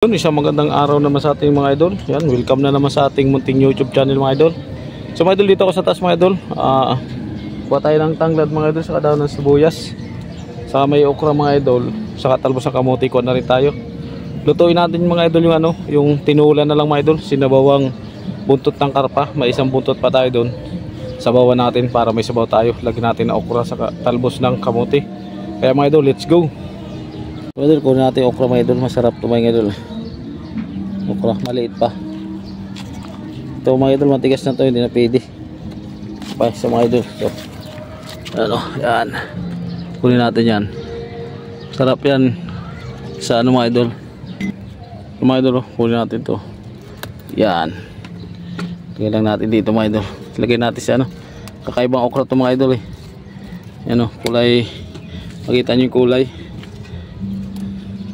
Yun, isang magandang araw naman sa ating mga idol. Yan, welcome na naman sa ating munting YouTube channel mga idol. So mga idol, dito ako sa taas mga idol. Kuha tayo ng tanglad mga idol, saka daw ng sibuyas. Saka may okra mga idol, saka talbos ng kamote, kuha na rin tayo. Lutuin natin mga idol yung yung tinulan na lang mga idol, sinabawang buntot ng karpa. May isang buntot pa tayo doon. Sabawan natin para may sabaw tayo. Lagyan natin ng okra saka talbos ng kamote. Kaya mga idol, let's go. Mga idol, kunin natin okra mga idol, masarap ito mga idol. Okra, maliit pa. Ito mga idol, matigas na ito, hindi na pwede. Pa sa mga idol. So, yan. Kunin natin yan. Sarap yan sa mga idol. Mga idol, kunin natin ito. Yan. Lagyan lang natin dito mga idol. Lagyan natin sa kakaibang okra ito mga idol Yan kulay. Makita nyo yung kulay.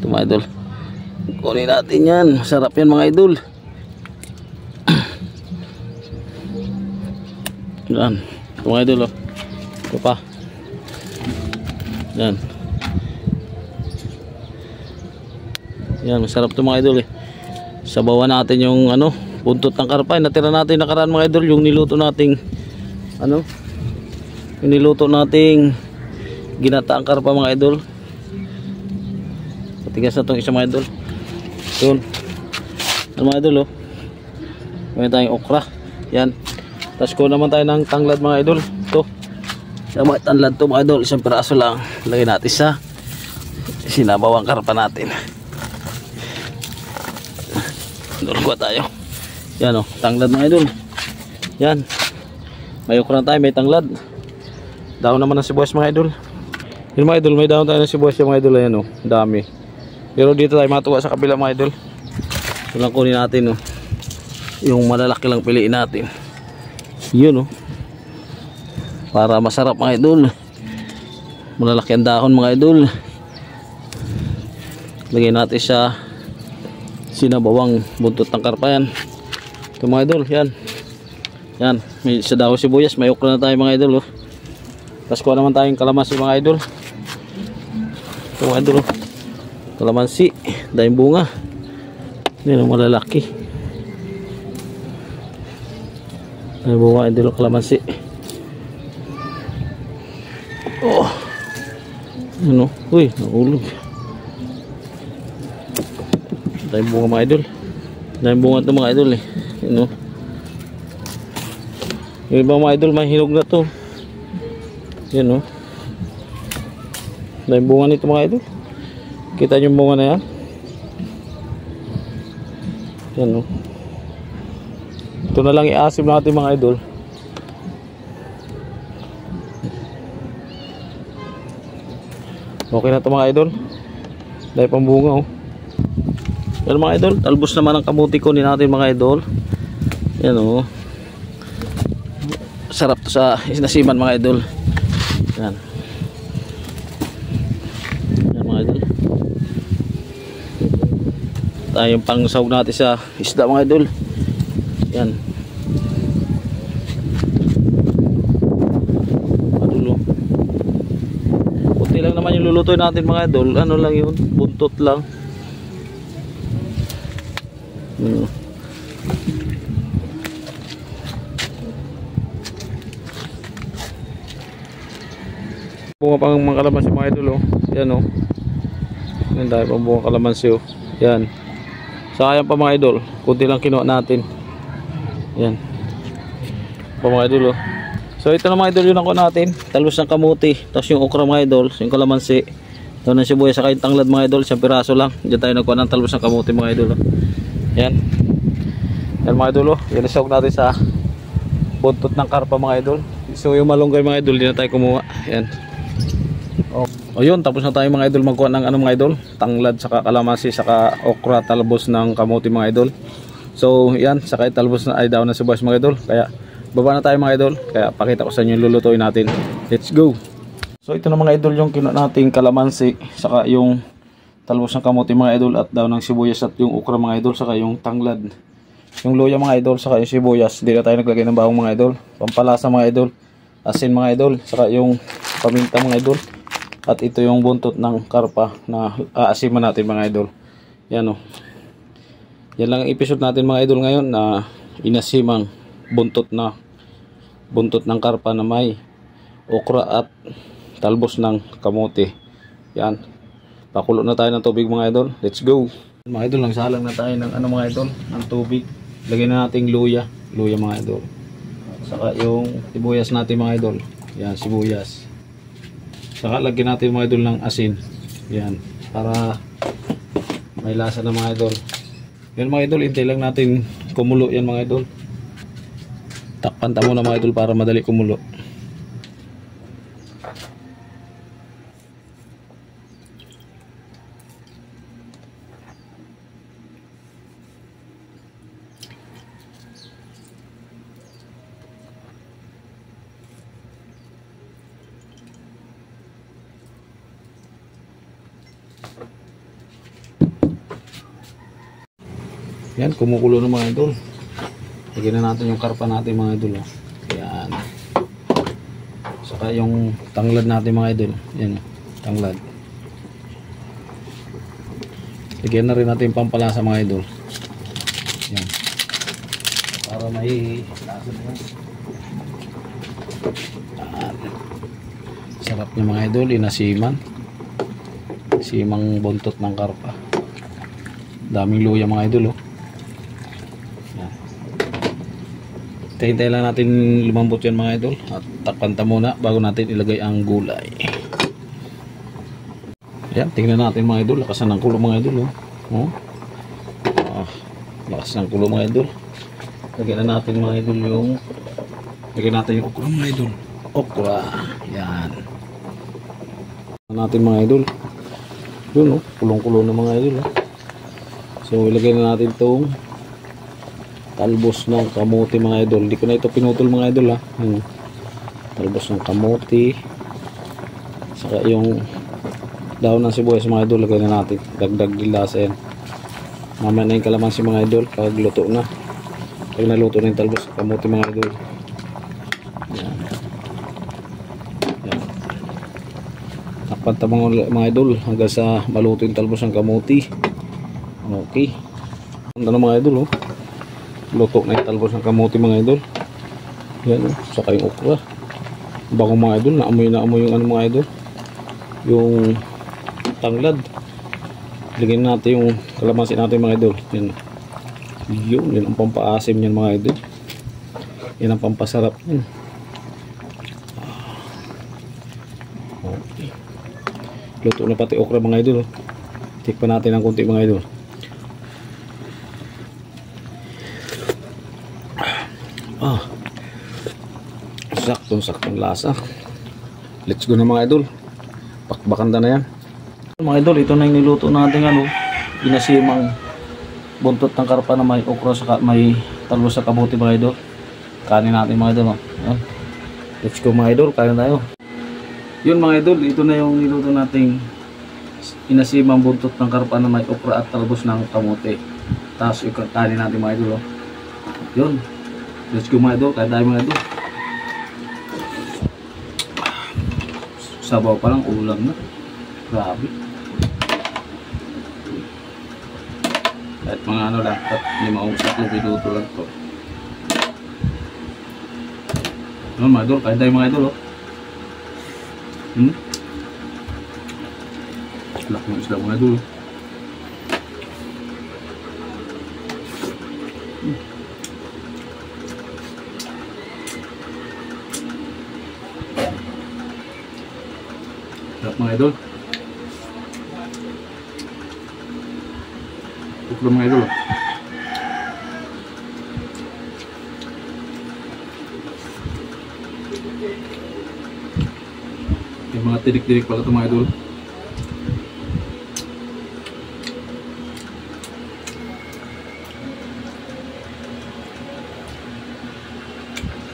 Ito mga idol. Kunin natin yan. Masarap yan mga idol. Yan. Ito mga idol Ito pa. Yan. Yan. Masarap ito mga idol Sabawan natin yung buntot ng karpa. Natira natin nakaraan mga idol. Yung niluto nating yung niluto nating ginataang karpa mga idol. Patigas na itong isa mga idol. Yun. Mga idol may tayong okra. Yan. Tapos ko naman tayo ng tanglad mga idol. Ito. Sama tanglad ito mga idol. Isang piraso lang. Lagay natin sa sinabawang karpa natin. Doon kuha tayo. Yan tanglad mga idol. Yan. May okra tayo, may tanglad. Dahon naman ng sibuyas mga idol. Yun mga idol, may dahon tayo ng sibuyas yung mga idol. Ayan dami. Pero dito tayo matuwa sa kabila mga idol. Ito lang kunin natin yung malalaki lang piliin natin. Yun para masarap mga idol. Malalaki ang dahon mga idol. Lagay natin sa sinabawang buntot ng karpa yan. Ito mga idol, yan. Yan, may sa dahon sibuyas, may okra na tayo mga idol Tapos kuha naman tayong kalamansi mga idol. Ito mga idol kalamansi, dahil bunga. Yan malalaki. Dahil bunga idol kalamansi. Uy, nahulog. Dahil bunga mga idol. Dahil bunga ito mga idol yung ibang mga idol may hinog na to. Yan dahil bunga nito mga idol. Kita nyo yung bunga na yan. Yan ito na lang iasim natin mga idol. Okay na ito mga idol. Dahil pang bunga Yan mga idol, talbos naman ang kamuti ko natin mga idol. Yan sarap to sa nasiman mga idol. Yan. Yan mga idol. Tayong pangsahog natin sa isda mga idol. Yan. Madulo. Kunti lang naman yung lulutuin natin mga idol. Ano lang yun? Buntot lang. Bunga pang mga kalamansi mga idol Yan Yan tayo pang bunga kalamansi Yan. Sayang pa mga idol. Kunti lang kinuha natin. Yan. Pa mga idol So ito na mga idol yung nakuha natin. Talbos ng kamuti. Tapos yung okra mga idol. Yung kalamansi. Ito na sibuyas saka yung tanglad mga idol. Isang piraso lang. Diyan tayo nagkuha ng talbos ng kamuti mga idol Yan. Yan mga idol Yan isawag natin sa buntot ng karpa mga idol. So yung malunggay mga idol, di na tayo kumuha. Yan. O yun, tapos na tayo mga idol magkuha ng mga idol, tanglad saka kalamansi saka okra, talbos ng kamuti mga idol. So yan, saka talbos na ay daw na sibuyas mga idol. Kaya baba na tayo mga idol. Kaya pakita ko sa inyo yung lulutuin natin. Let's go. So ito na mga idol yung kinuha nating kalamansi saka yung talbos ng kamuti mga idol at daw ng sibuyas at yung okra mga idol saka yung tanglad. Yung luya mga idol saka yung sibuyas. Hindi na tayo naglagay ng bawang mga idol. Pampalasa mga idol. Asin mga idol saka yung paminta mga idol. At ito yung buntot ng karpa na aasiman natin mga idol. Yan Yan lang ang episode natin mga idol ngayon na inasimang buntot ng karpa na may okra at talbos ng kamote. Yan. Pakulo na tayo ng tubig mga idol. Let's go. Mga idol, nagsalang na tayo ng mga idol, ng tubig. Lagyan na natin luya mga idol. Saka yung sibuyas natin mga idol. Yan, sibuyas. Saka lagyan natin mga idol ng asin. Yan, para may lasa na mga idol. Yan mga idol, hintay lang natin kumulo yan mga idol. Takpan ta muna mga idol para madali kumulo. Yan, kumukulo na mga idol. Lagyan na natin yung karpa natin mga idol. Yan. Saka yung tanglad natin mga idol. Yan, tanglad. Lagyan na rin natin yung pampalasa mga idol. Yan. Para may lasa na yan. Sarap niya mga idol, inasiman. Simang buntot ng karpa. Daming luya mga idol. Hintay lang natin lumambot yan mga idol at takpan muna bago natin ilagay ang gulay. Ayan, tingnan natin mga idol, lakasan ng kulo mga idol. Lakas ng kulo mga idol. Lagyan na natin mga idol yung okra mga idol. Okra, yan. Natin mga idol. Yun kulong-kulo na mga idol. So ilagay na natin itong talbos ng kamote mga idol. Hindi ko na ito pinutol mga idol Talbos ng kamote. Saka yung daon ng sibuyas mga idol, lagay na natin. Dagdag din lasa yan. Mamaya na yung kalamansi mga idol pag luto na. Pag naluto na yung talbos ng kamote mga idol. Yan. Yan. Nakpanta mga idol hanggang sa maluto yung talbos ng kamote. Okay. Ano mga idol luto na yung talbos ng kamote mga idol. Yan saka yung okra. Bagong mga idol, naamoy yung mga idol, yung tanglad. Lagyan natin yung kalamansi natin mga idol. Yan ang pampaasim yan mga idol. Yan ang pampasarap yan. Okay. Luto na pati okra mga idol. Tikpan natin ng konti mga idol. Saktong lasa. Let's go na mga idol. Pakbakanda na yan. Mga idol, ito na yung niluto natin inasimang buntot ng karpa na may okra saka may talbos sa kamote mga idol. Kanin natin mga idol. Let's go mga idol, kanin tayo. Yun mga idol, ito na yung niluto nating inasimang buntot ng karpa na may okra at talbos ng kamote. Tapos kanin natin mga idol. Yun. Let's go mga idol, kain tayo mga idol. Sabaw pa lang, ulam na. Grabe. Kahit mga lang, 5 saklo pinuto lang to. Ano mga idol, kain tayo mga idol Lak ng isda mga idol. Mga idol, uklo mga idol. Yung mga tirik-tirik pala ito mga idol.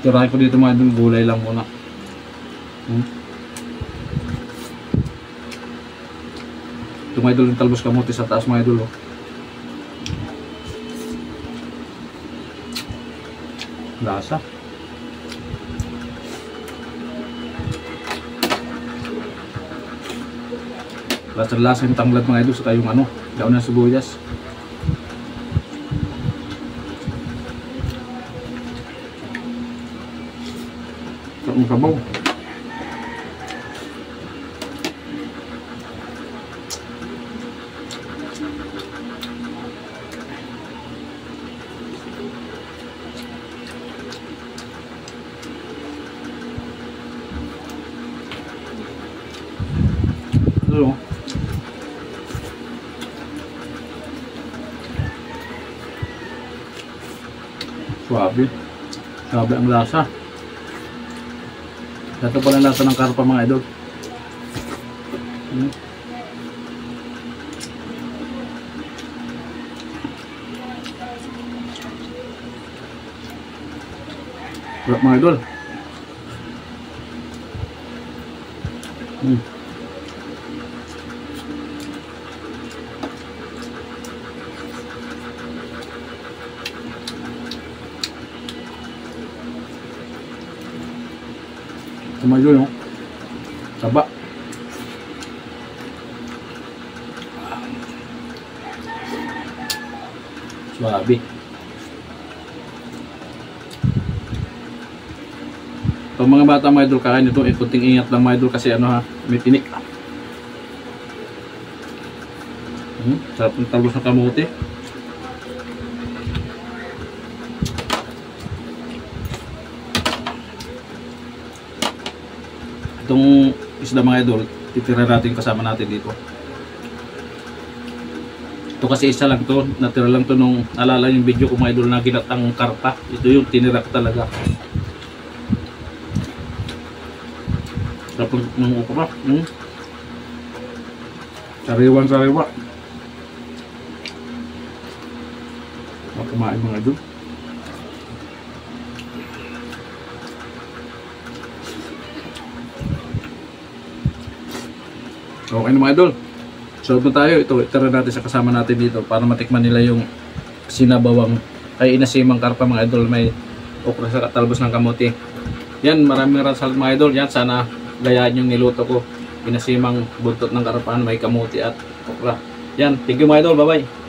Tirahin ko dito mga idol, gulay lang muna. Ito mga idol yung talbos kamote sa taas mga idol. Lasa. Lasa yung tanglad mga idol, saka yung daon ng sibuyas. Ang sabaw. Ito. Suabe. Suabe ang lasa. Ito pala ang lasa ng karpa mga idol. Sarap mga idol. Tumayo yung taba. Suabe. Pag mga bata mga idol kakain ito, kunting ingat lang mga idol kasi ano ha, may tinik. Sarap ng talbos ng kamote. Itong isda mga idol, titira natin kasama natin dito. Ito kasi isa lang to, natira lang to nung alala yung video ko mga idol na ginatang karpa. Ito yung tinira ko talaga. Sarap ng ukra. Sariwang sariwa. Kumain mga idol. Okay na mga idol. Solve na tayo. Ito, itara natin sa kasama natin dito para matikman nila yung sinabawang ay inasimang karpa mga idol. May okra sa talbos ng kamote. Yan, maraming salamat mga idol. Yan, sana gayaan yung niluto ko. Inasimang buntot ng karapaan, may kamote at okra. Yan, thank you mga idol. Bye bye.